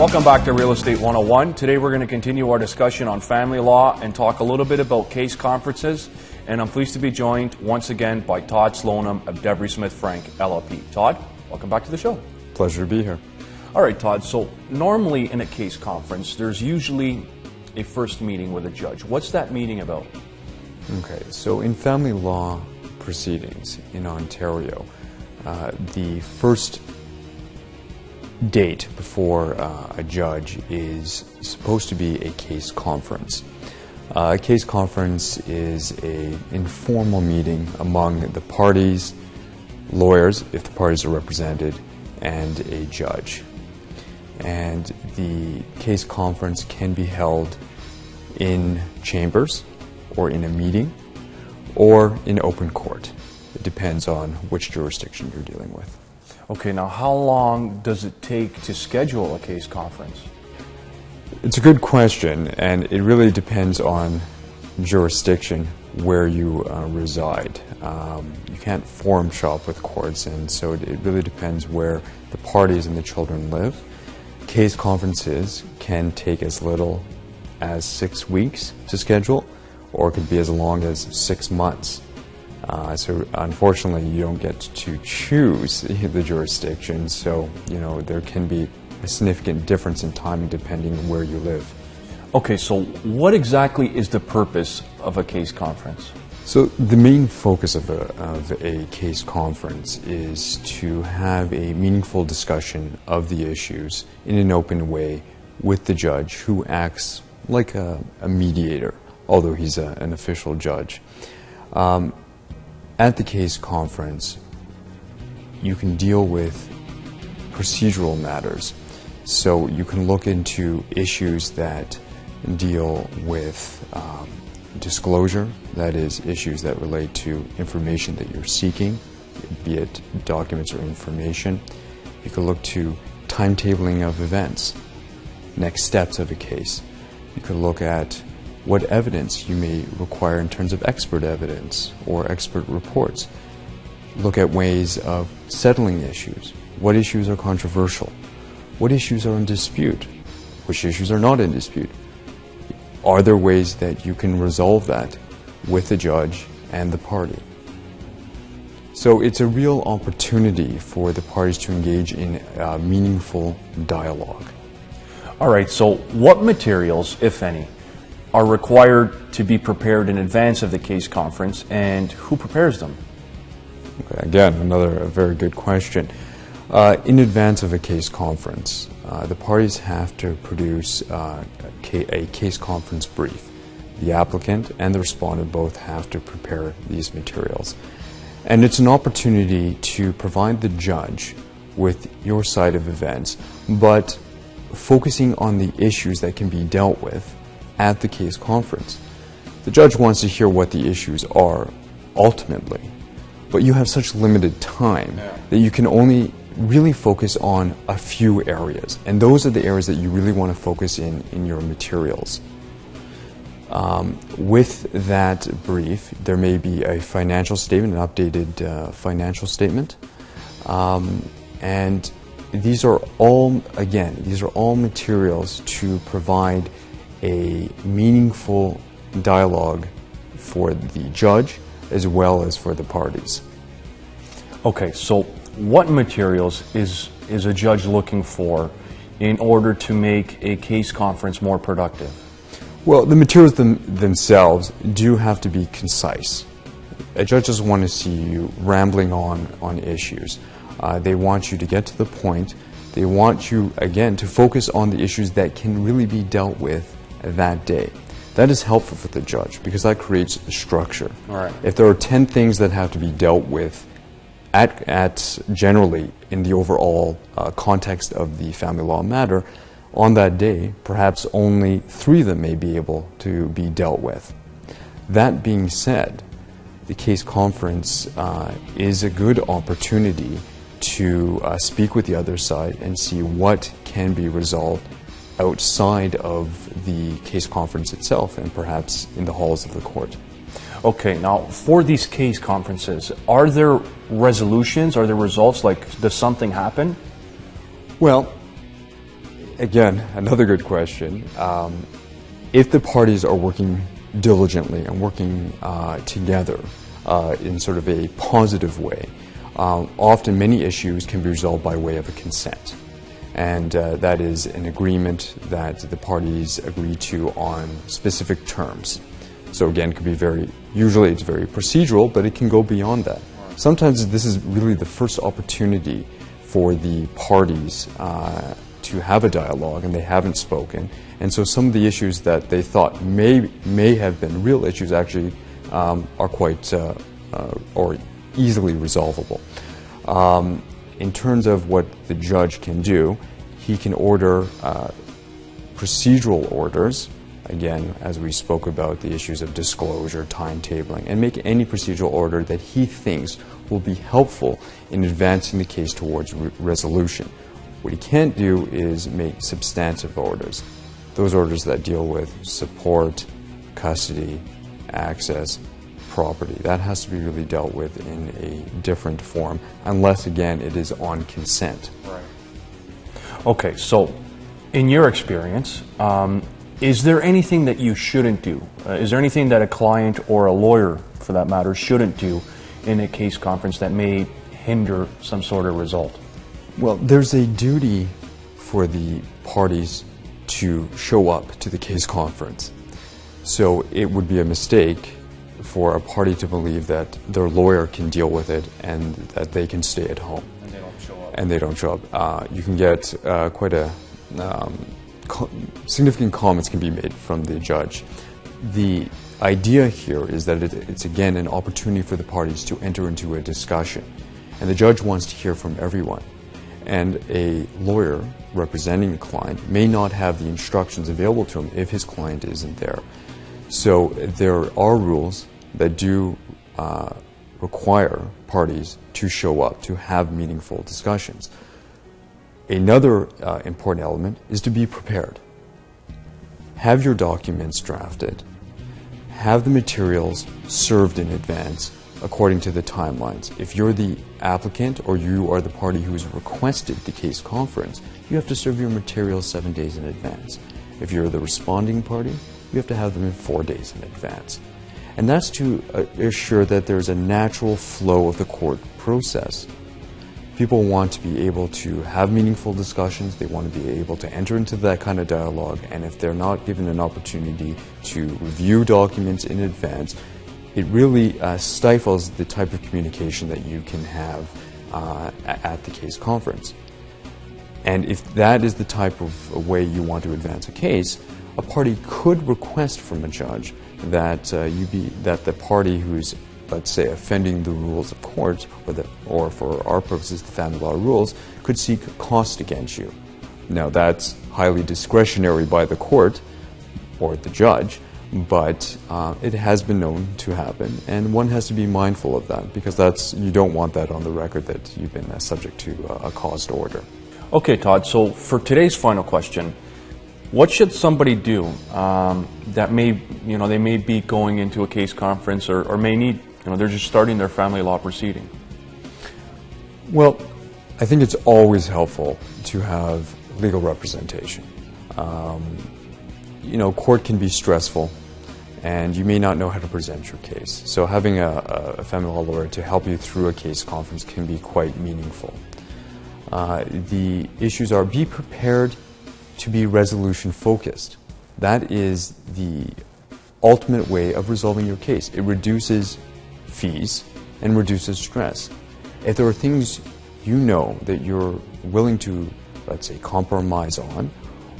Welcome back to Real Estate 101. Today we're going to continue our discussion on family law and talk a little bit about case conferences. And I'm pleased to be joined once again by Todd Sloanham of Devry Smith Frank LLP. Todd, welcome back to the show. Pleasure to be here. All right, Todd. So normally in a case conference, there's usually a first meeting with a judge. What's that meeting about? Okay, so in family law proceedings in Ontario, the first date before a judge is supposed to be a case conference. A case conference is an informal meeting among the parties, lawyers, if the parties are represented, and a judge. And the case conference can be held in chambers, or in a meeting, or in open court. It depends on which jurisdiction you're dealing with. Okay, now how long does it take to schedule a case conference? It's a good question, and it really depends on jurisdiction where you reside. You can't forum shop with courts, and so it really depends where the parties and the children live. Case conferences can take as little as 6 weeks to schedule, or it could be as long as 6 months. So unfortunately, you don't get to choose the jurisdiction, so there can be a significant difference in timing depending on where you live. Okay, so what exactly is the purpose of a case conference? So the main focus of a case conference is to have a meaningful discussion of the issues in an open way with the judge, who acts like a mediator, although he's an official judge. At the case conference, you can deal with procedural matters. So you can look into issues that deal with disclosure, that is, issues that relate to information that you're seeking, be it documents or information. You can look to timetabling of events, next steps of a case. You could look at what evidence you may require in terms of expert evidence or expert reports. Look at ways of settling issues. What issues are controversial? What issues are in dispute? Which issues are not in dispute? Are there ways that you can resolve that with the judge and the party? So it's a real opportunity for the parties to engage in meaningful dialogue. All right, so what materials, if any, are required to be prepared in advance of the case conference, and who prepares them? Okay, again, another very good question. In advance of a case conference, the parties have to produce a case conference brief. The applicant and the respondent both have to prepare these materials. And it's an opportunity to provide the judge with your side of events, but focusing on the issues that can be dealt with at the case conference. The judge wants to hear what the issues are ultimately, but you have such limited time that you can only really focus on a few areas, and those are the areas that you really want to focus in your materials. With that brief, there may be a financial statement, an updated financial statement, and these are all materials to provide a meaningful dialogue for the judge as well as for the parties. Okay, so what materials is a judge looking for in order to make a case conference more productive? Well, the materials themselves do have to be concise. A judge doesn't want to see you rambling on issues. They want you to get to the point. They want you, again, to focus on the issues that can really be dealt with that day. That is helpful for the judge because that creates a structure. All right. If there are 10 things that have to be dealt with at generally in the overall context of the family law matter, on that day, perhaps only 3 of them may be able to be dealt with. That being said, the case conference is a good opportunity to speak with the other side and see what can be resolved outside of the case conference itself and perhaps in the halls of the court. Okay, now for these case conferences, are there resolutions, are there results, like does something happen? Well, Again, another good question. If the parties are working diligently and working together in sort of a positive way, often many issues can be resolved by way of a consent. And that is an agreement that the parties agree to on specific terms. So again, it could be usually it's very procedural, but it can go beyond that. Sometimes this is really the first opportunity for the parties to have a dialogue, and they haven't spoken. And so some of the issues that they thought may have been real issues actually are quite or easily resolvable. In terms of what the judge can do, he can order procedural orders, again, as we spoke about the issues of disclosure, timetabling, and make any procedural order that he thinks will be helpful in advancing the case towards resolution. What he can't do is make substantive orders. Those orders that deal with support, custody, access, property. That has to be really dealt with in a different form, unless, again, it is on consent. Right. Okay, so in your experience, is there anything that you shouldn't do? Is there anything that a client or a lawyer, for that matter, shouldn't do in a case conference that may hinder some sort of result? Well, there's a duty for the parties to show up to the case conference. So it would be a mistake for a party to believe that their lawyer can deal with it and that they can stay at home. And they don't show up. And they don't show up. You can get quite a significant comments can be made from the judge. The idea here is that it's again an opportunity for the parties to enter into a discussion, and the judge wants to hear from everyone. And a lawyer representing the client may not have the instructions available to him if his client isn't there. So there are rules that do require parties to show up, to have meaningful discussions. Another important element is to be prepared. Have your documents drafted. Have the materials served in advance according to the timelines. If you're the applicant or you are the party who has requested the case conference, you have to serve your materials 7 days in advance. If you're the responding party, you have to have them in 4 days in advance. And that's to assure that there's a natural flow of the court process. People want to be able to have meaningful discussions, they want to be able to enter into that kind of dialogue, and if they're not given an opportunity to review documents in advance, it really stifles the type of communication that you can have at the case conference. And if that is the type of way you want to advance a case, a party could request from a judge that that the party who's, let's say, offending the rules of court, or for our purposes, the family law rules, could seek cost against you. Now, that's highly discretionary by the court or the judge, but it has been known to happen, and one has to be mindful of that, because you don't want that on the record that you've been subject to a cost order. Okay, Todd, so for today's final question, what should somebody do that they may be going into a case conference or may need, they're just starting their family law proceeding? Well, I think it's always helpful to have legal representation. Court can be stressful, and you may not know how to present your case. So having a family law lawyer to help you through a case conference can be quite meaningful. The issues are: be prepared to be resolution focused. That is the ultimate way of resolving your case. It reduces fees and reduces stress. If there are things that you're willing to, let's say, compromise on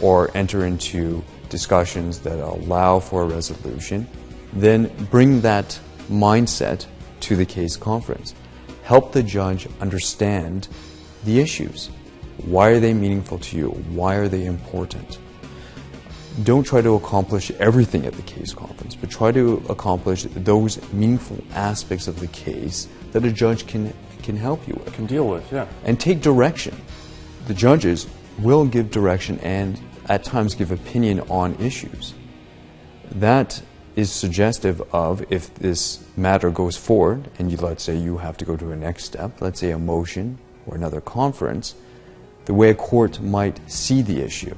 or enter into discussions that allow for a resolution, then bring that mindset to the case conference. Help the judge understand the issues. Why are they meaningful to you? Why are they important? Don't try to accomplish everything at the case conference, but try to accomplish those meaningful aspects of the case that a judge can help you with. Can deal with, yeah. And take direction. The judges will give direction and at times give opinion on issues. That is suggestive of, if this matter goes forward and let's say you have to go to a next step, let's say a motion or another conference, the way a court might see the issue.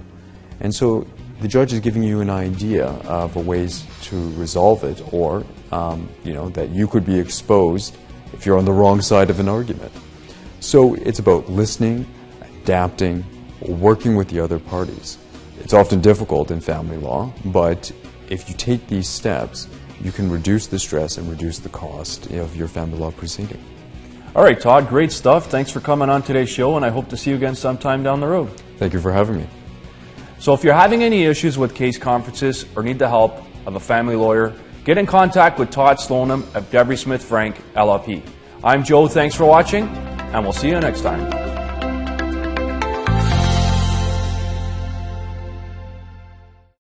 And so the judge is giving you an idea of ways to resolve it, or that you could be exposed if you're on the wrong side of an argument. So it's about listening, adapting, working with the other parties. It's often difficult in family law, but if you take these steps, you can reduce the stress and reduce the cost of your family law proceeding. All right, Todd, great stuff. Thanks for coming on today's show, and I hope to see you again sometime down the road. Thank you for having me. So if you're having any issues with case conferences or need the help of a family lawyer, get in contact with Todd Slonim of Devry Smith Frank LLP. I'm Joe, thanks for watching, and we'll see you next time.